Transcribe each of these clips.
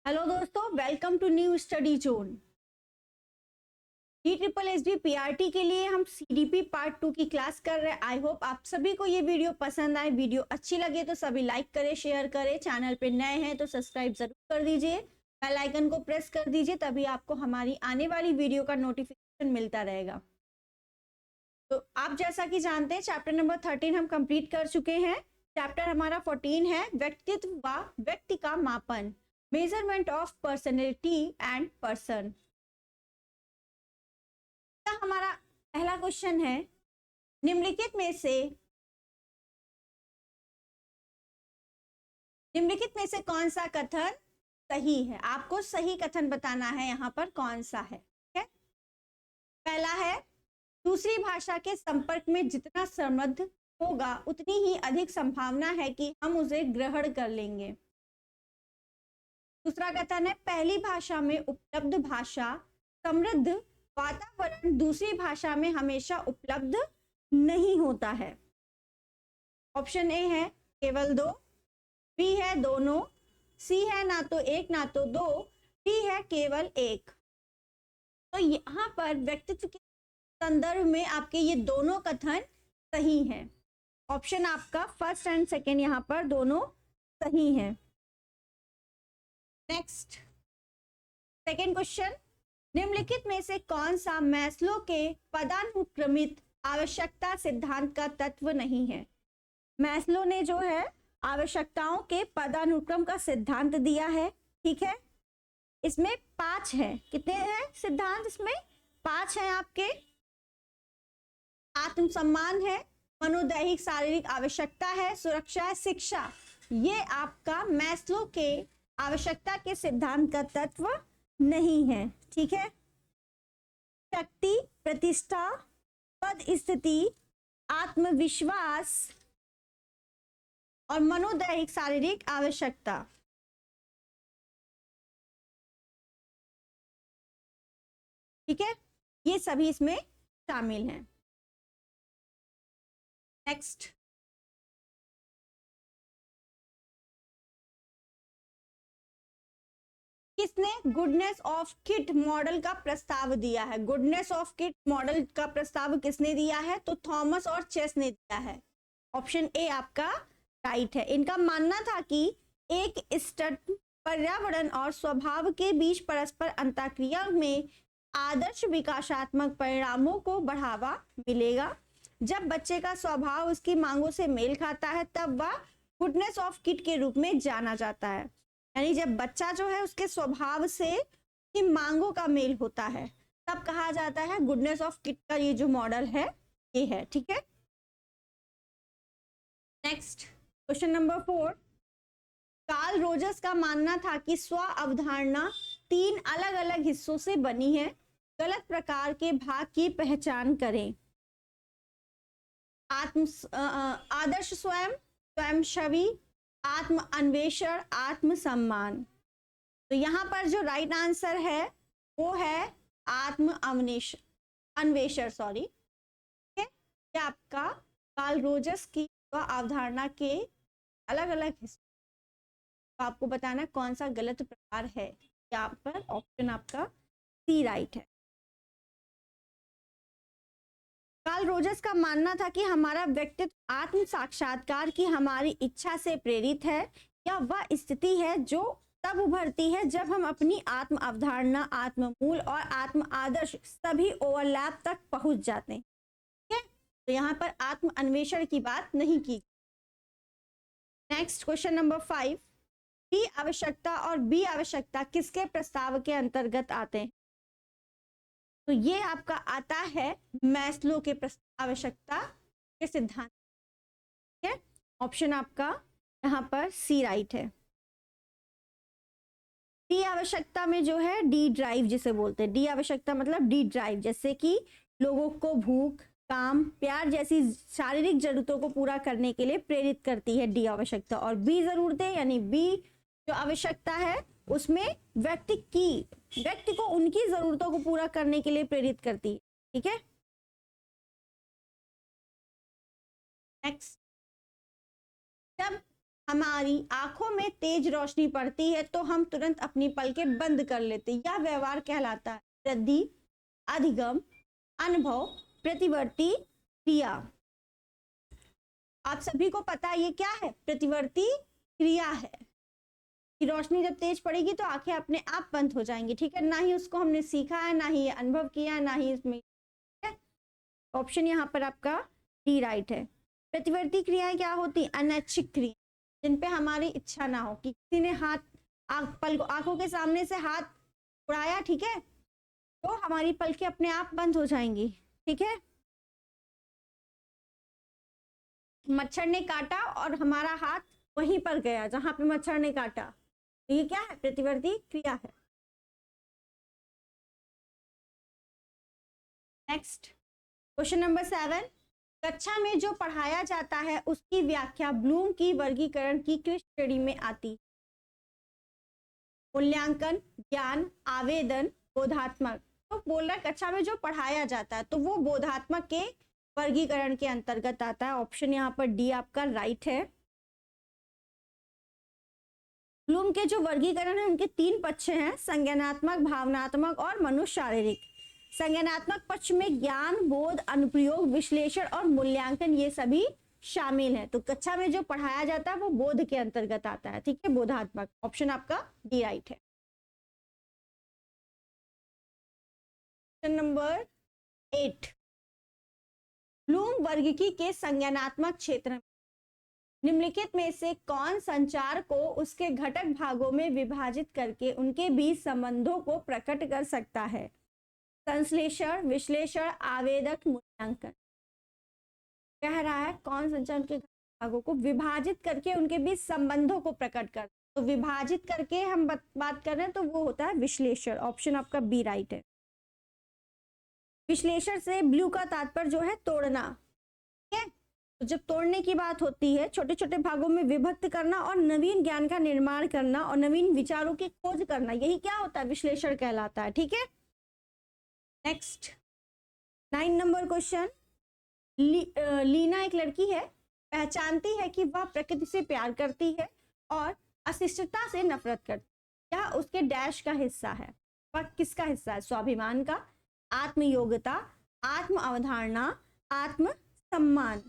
Hello दोस्तों, welcome to new study zone. DSSB PRT के लिए हम CDP पार्ट 2 की क्लास कर रहे हैं। आई होप आप सभी को ये वीडियो पसंद आए। वीडियो अच्छी लगे तो सभी लाइक करें, शेयर करें। चैनल पे नए हैं तो सब्सक्राइब जरूर कर दीजिए, बेल आइकन को प्रेस कर दीजिए, तभी आपको हमारी आने वाली वीडियो का नोटिफिकेशन मिलता रहेगा। तो आप जैसा कि जानते हैं चैप्टर नंबर 13 हम कंप्लीट कर चुके हैं। चैप्टर हमारा 14 है व्यक्तित्व व व्यक्ति का मापन, measurement of personality and person. हमारा पहला क्वेश्चन है, निम्नलिखित में से कौन सा कथन सही है। आपको सही कथन बताना है यहाँ पर कौन सा है। ठीक है, पहला है दूसरी भाषा के संपर्क में जितना समृद्ध होगा उतनी ही अधिक संभावना है कि हम उसे ग्रहण कर लेंगे। दूसरा कथन है पहली भाषा में उपलब्ध भाषा समृद्ध वातावरण दूसरी भाषा में हमेशा उपलब्ध नहीं होता है। ऑप्शन ए है केवल दो, बी है दोनों, सी है ना तो एक ना तो दो, डी है केवल एक। तो यहाँ पर व्यक्तित्व के संदर्भ में आपके ये दोनों कथन सही हैं। ऑप्शन आपका फर्स्ट एंड सेकेंड यहाँ पर दोनों सही हैं। नेक्स्ट सेकेंड क्वेश्चन, निम्नलिखित में से कौन सा मैस्लो के पदानुक्रमित आवश्यकता सिद्धांत का तत्व नहीं है। मैस्लो ने जो है आवश्यकताओं के पदानुक्रम का सिद्धांत दिया है। ठीक है, इसमें 5 है। कितने हैं सिद्धांत? इसमें 5 हैं आपके। आत्मसम्मान है, मनोदैहिक शारीरिक आवश्यकता है, सुरक्षा है, शिक्षा। ये आपका मैस्लो के आवश्यकता के सिद्धांत का तत्व नहीं है। ठीक है, शक्ति, प्रतिष्ठा, पद स्थिति, आत्मविश्वास और मनोदैहिक शारीरिक आवश्यकता। ठीक है, ये सभी इसमें शामिल हैं। नेक्स्ट, किसने गुडनेस ऑफ किट मॉडल का प्रस्ताव दिया है। गुडनेस ऑफ किट मॉडल का प्रस्ताव किसने दिया है? तो थॉमस और चेस ने दिया है। ऑप्शन ए आपका राइट है। इनका मानना था कि एक स्टड पर्यावरण और स्वभाव के बीच परस्पर अंतःक्रिया में आदर्श विकासात्मक परिणामों को बढ़ावा मिलेगा। जब बच्चे का स्वभाव उसकी मांगों से मेल खाता है तब वह गुडनेस ऑफ किट के रूप में जाना जाता है। यानी जब बच्चा जो है उसके स्वभाव से की मांगों का मेल होता है तब कहा जाता है गुडनेस ऑफ किट का ये जो मॉडल है ये है। ठीक है, next question number 4, Carl Rogers का मानना था कि स्व अवधारणा 3 अलग अलग हिस्सों से बनी है। गलत प्रकार के भाग की पहचान करें। आदर्श स्वयं, स्वयं छवि, आत्म अन्वेषण, आत्म सम्मान। तो यहाँ पर जो राइट आंसर है वो है आत्म अन्वेषण। सॉरी, ये आपका कार्ल रोजर्स की अवधारणा के अलग अलग हिस्से। तो आपको बताना कौन सा गलत प्रकार है। यहाँ पर ऑप्शन आपका सी राइट है। कार्ल रोजर्स का मानना था कि हमारा व्यक्तित्व आत्म साक्षात्कार की हमारी इच्छा से प्रेरित है या वह स्थिति है जो तब उभरती है जब हम अपनी आत्म अवधारणा, आत्म मूल और आत्म आदर्श सभी ओवरलैप तक पहुंच जाते हैं। ठीक है, तो यहाँ पर आत्म अन्वेषण की बात नहीं की। नेक्स्ट क्वेश्चन नंबर 5, डी आवश्यकता और बी आवश्यकता किसके प्रस्ताव के अंतर्गत आते हैं। तो ये आपका आता है मैस्लो के आवश्यकता के सिद्धांत। ठीक है, ऑप्शन आपका यहाँ पर सी राइट है। डी आवश्यकता में जो है डी ड्राइव जिसे बोलते हैं। डी आवश्यकता मतलब डी ड्राइव, जैसे कि लोगों को भूख, काम, प्यार जैसी शारीरिक जरूरतों को पूरा करने के लिए प्रेरित करती है डी आवश्यकता। और बी जरूरतें यानी बी जो आवश्यकता है उसमें व्यक्ति को उनकी जरूरतों को पूरा करने के लिए प्रेरित करती है। ठीक है, नेक्स्ट, जब हमारी आंखों में तेज रोशनी पड़ती है तो हम तुरंत अपनी पलकें बंद कर लेते, यह व्यवहार कहलाता है वृद्धि, अधिगम, अनुभव, प्रतिवर्ती क्रिया। आप सभी को पता है ये क्या है, प्रतिवर्ती क्रिया है कि रोशनी जब तेज पड़ेगी तो आंखें अपने आप बंद हो जाएंगी, ठीक है। ना ही उसको हमने सीखा है, ना ही अनुभव किया, ना ही इसमें। ऑप्शन यहाँ पर आपका डी राइट है। प्रतिवर्ती क्रियाएं क्या होती, अनैच्छिक क्रिया जिन पे हमारी इच्छा ना हो, कि किसी ने हाथ आंखों के सामने से हाथ उड़ाया, ठीक है, तो हमारी पलकें अपने आप बंद हो जाएंगी, ठीक है। मच्छर ने काटा और हमारा हाथ वहीं पर गया जहां पे मच्छर ने काटा, तो ये क्या है, प्रतिवर्ती क्रिया है। नेक्स्ट क्वेश्चन नंबर 7, कक्षा में जो पढ़ाया जाता है उसकी व्याख्या ब्लूम की वर्गीकरण की किस श्रेणी में आती, मूल्यांकन, ज्ञान, आवेदन, बोधात्मक। तो बोल रहा है कक्षा में जो पढ़ाया जाता है तो वो बोधात्मक के वर्गीकरण के अंतर्गत आता है। ऑप्शन यहाँ पर डी आपका राइट है। ब्लूम के जो वर्गीकरण है उनके 3 पक्ष हैं, संज्ञानात्मक, भावनात्मक और मनुष्य शारीरिक। संज्ञानात्मक पक्ष में ज्ञान, बोध, अनुप्रयोग, विश्लेषण और मूल्यांकन ये सभी शामिल है। तो कक्षा में जो पढ़ाया जाता है वो बोध के अंतर्गत आता है, ठीक है, बोधात्मक। ऑप्शन आपका डी राइट है। क्वेश्चन नंबर 8, ब्लूम वर्गीकी के संज्ञानात्मक क्षेत्र में निम्नलिखित में से कौन संचार को उसके घटक भागों में विभाजित करके उनके बीच संबंधों को प्रकट कर सकता है, संश्लेषण, विश्लेषण, आवेदक, मूल्यांकन। कह रहा है कौन संचार के भागों को विभाजित करके उनके बीच संबंधों को प्रकट कर, तो विभाजित करके हम बात कर रहे हैं तो वो होता है विश्लेषण। ऑप्शन आपका बी राइट है। विश्लेषण से ब्लू का तात्पर्य जो है तोड़ना, ठीक है। तो जब तोड़ने की बात होती है, छोटे छोटे भागों में विभक्त करना और नवीन ज्ञान का निर्माण करना और नवीन विचारों की खोज करना, यही क्या होता है, विश्लेषण कहलाता है, ठीक है। नेक्स्ट 9 नंबर क्वेश्चन, लीना एक लड़की है, पहचानती है कि वह प्रकृति से प्यार करती है और अशिष्टता से नफरत करती है। यह उसके डैश का हिस्सा है, वह किसका हिस्सा है, स्वाभिमान का, आत्मयोग्यता, आत्म अवधारणा, आत्म सम्मान।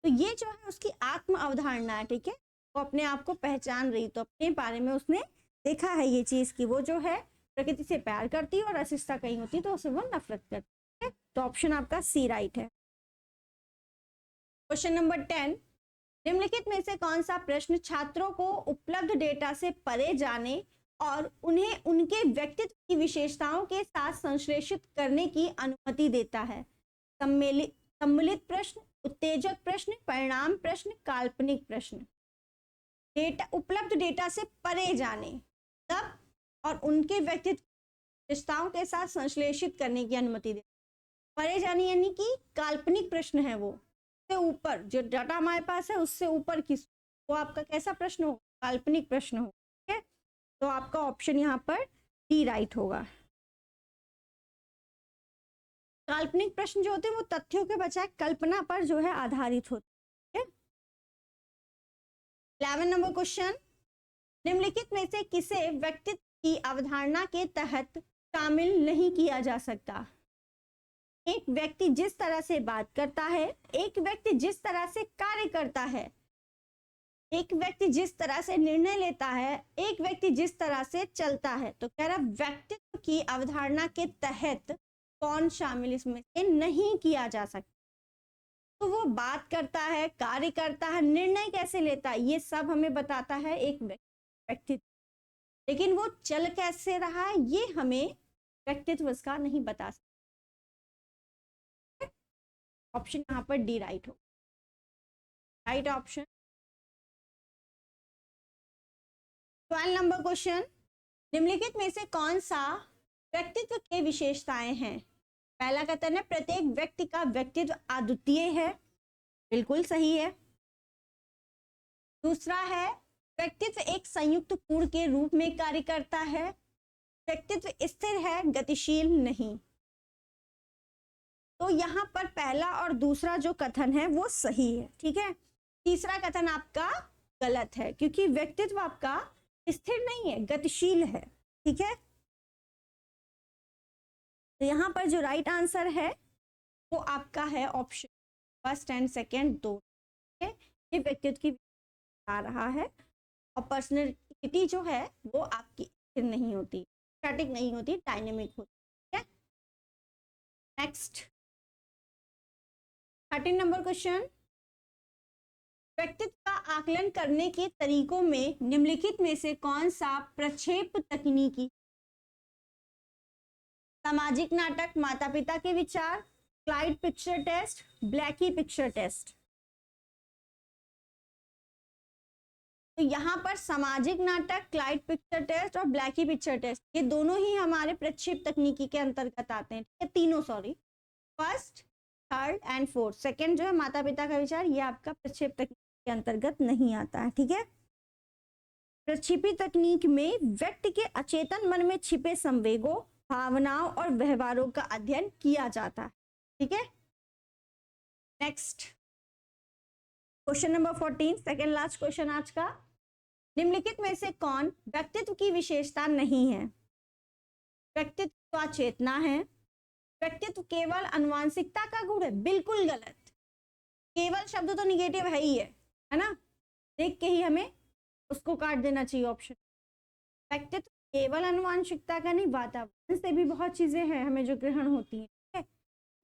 तो ये जो है उसकी आत्म अवधारणा है, ठीक है। वो अपने आप को पहचान रही, तो अपने बारे में उसने देखा है ये चीज की वो जो है प्रकृति से प्यार करती है और अशिष्टता कहीं होती है तो उसे वो नफरत करती है। तो ऑप्शन आपका सी राइट है। क्वेश्चन नंबर 10, निम्नलिखित में से कौन सा प्रश्न छात्रों को उपलब्ध डेटा से परे जाने और उन्हें उनके व्यक्तित्व की विशेषताओं के साथ संश्लेषित करने की अनुमति देता है, सम्मिलित प्रश्न, उत्तेजक प्रश्न, परिणाम प्रश्न, काल्पनिक प्रश्न। डेटा, उपलब्ध डेटा से परे जाने तब और उनके व्यक्तित्व विशेषताओं के साथ संश्लेषित करने की अनुमति दे। परे जाने यानी कि काल्पनिक प्रश्न है, वो से ऊपर जो डाटा हमारे पास है उससे ऊपर की, वो आपका कैसा प्रश्न हो, काल्पनिक प्रश्न हो, ठीक है। तो आपका ऑप्शन यहाँ पर डी राइट होगा। काल्पनिक प्रश्न जो होते हैं वो तथ्यों के बजाय कल्पना पर जो है आधारित होते हैं। 11 नंबर क्वेश्चन, निम्नलिखित में से किसे व्यक्तित्व की अवधारणा के तहत शामिल नहीं किया जा सकता, एक व्यक्ति जिस तरह से बात करता है, एक व्यक्ति जिस तरह से कार्य करता है, एक व्यक्ति जिस तरह से निर्णय लेता है, एक व्यक्ति जिस तरह से चलता है। तो कह रहा व्यक्तित्व की अवधारणा के तहत कौन शामिल इसमें से नहीं किया जा सकता, तो वो बात करता है, कार्य करता है, निर्णय कैसे लेता है, ये सब हमें बताता है एक व्यक्तित्व, लेकिन वो चल कैसे रहा है ये हमें व्यक्तित्व इसका नहीं बता सकता। ऑप्शन यहाँ पर डी राइट हो, राइट ऑप्शन। 12 नंबर क्वेश्चन, निम्नलिखित में से कौन सा व्यक्तित्व के विशेषताएं हैं, पहला कथन है प्रत्येक व्यक्ति का व्यक्तित्व अद्वितीय है, बिल्कुल सही है। दूसरा है व्यक्तित्व एक संयुक्त पूर्ण के रूप में कार्य करता है, व्यक्तित्व स्थिर है, गतिशील नहीं। तो यहाँ पर पहला और दूसरा जो कथन है वो सही है, ठीक है। तीसरा कथन आपका गलत है, क्योंकि व्यक्तित्व आपका स्थिर नहीं है, गतिशील है। ठीक है, तो यहाँ पर जो राइट आंसर है वो आपका है ऑप्शन फर्स्ट एंड सेकेंड दो। ये व्यक्तित्व की आ रहा है, और पर्सनैलिटी जो है वो आपकी स्थिर नहीं होती, स्टैटिक नहीं होती, डायनेमिक होती है। नेक्स्ट 13 नंबर क्वेश्चन, व्यक्तित्व का आकलन करने के तरीकों में निम्नलिखित में से कौन सा प्रक्षेप तकनीकी? सामाजिक नाटक, माता पिता के विचार, Clyde picture test, Blacky picture test. तो यहाँ पर सामाजिक नाटक, क्लाइड पिक्चर टेस्ट और ब्लैकी पिक्चर टेस्ट, ये दोनों ही हमारे प्रक्षेप तकनीकी के अंतर्गत आते हैं। ठीक है, तीनों, sorry, first, third and fourth. Second जो है माता पिता का विचार, ये आपका प्रक्षेप तकनीक के अंतर्गत नहीं आता है। ठीक है, प्रक्षेपी तकनीक में व्यक्ति के अचेतन मन में छिपे संवेगों, भावनाओं और व्यवहारों का अध्ययन किया जाता है। ठीक है, next question number 14, second last question आज का। निम्नलिखित में से कौन व्यक्तित्व की विशेषता नहीं है? व्यक्तित्व अचेतना है, व्यक्तित्व केवल आनुवांशिकता का गुण है, बिल्कुल गलत। केवल शब्द तो निगेटिव है ही है ना, देख के ही हमें उसको काट देना चाहिए ऑप्शन। व्यक्तित्व केवल आनुवांशिकता का नहीं, वातावरण से भी बहुत चीजें हैं हमें जो ग्रहण होती हैं।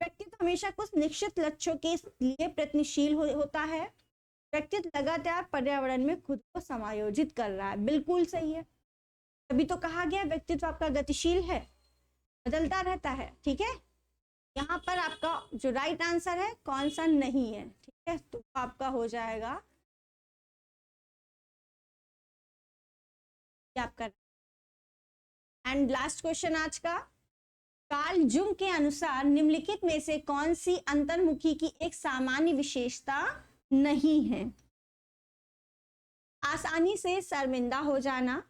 व्यक्तित्व हमेशा कुछ निश्चित लक्ष्यों के लिए प्रयत्नशील होता है। व्यक्तित्व लगातार पर्यावरण में खुद को समायोजित कर रहा है, बिल्कुल सही है। तभी तो कहा गया व्यक्तित्व आपका गतिशील है, बदलता रहता है। ठीक है, यहाँ पर आपका जो राइट आंसर है कौन सा नहीं है। ठीक है, तो आपका हो जाएगा आपका। एंड लास्ट क्वेश्चन आज का, कार्ल जुंग के अनुसार निम्नलिखित में से कौन सी अंतर्मुखी की एक सामान्य विशेषता नहीं है? आसानी से शर्मिंदा हो जाना,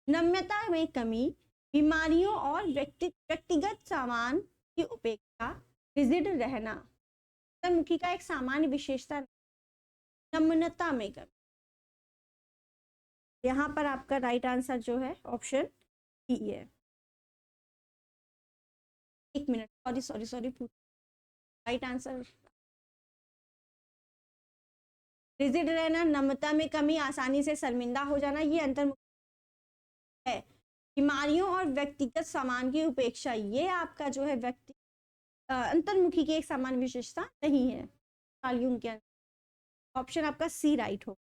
नम्रता में कमी, बीमारियों और व्यक्तिगत सामान की उपेक्षा, रिजिड रहना। अंतर्मुखी का एक सामान्य विशेषता नम्रता में कमी। यहाँ पर आपका राइट आंसर जो है ऑप्शन ई है। एक minute, sorry right answer rigid रहना, नम्रता में कमी, आसानी से शर्मिंदा हो जाना, ये अंतर्मुखी है। बीमारियों और व्यक्तिगत सामान की उपेक्षा, ये आपका जो है अंतर्मुखी की एक सामान्य विशेषता नहीं है। ऑप्शन आपका सी राइट हो।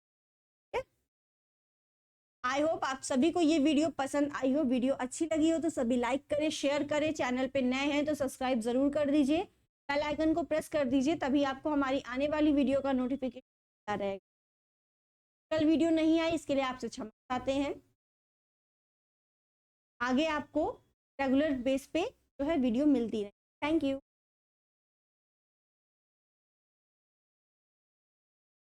आई होप आप सभी को ये वीडियो पसंद आई हो। वीडियो अच्छी लगी हो तो सभी लाइक करें, शेयर करें। चैनल पे नए हैं तो सब्सक्राइब जरूर कर दीजिए, बेल आइकन को प्रेस कर दीजिए, तभी आपको हमारी आने वाली वीडियो का नोटिफिकेशन रहेगा। कल वीडियो नहीं आई इसके लिए आपसे क्षमा चाहते हैं। आगे आपको रेगुलर बेस पे जो है वीडियो मिलती रहे। Thank you.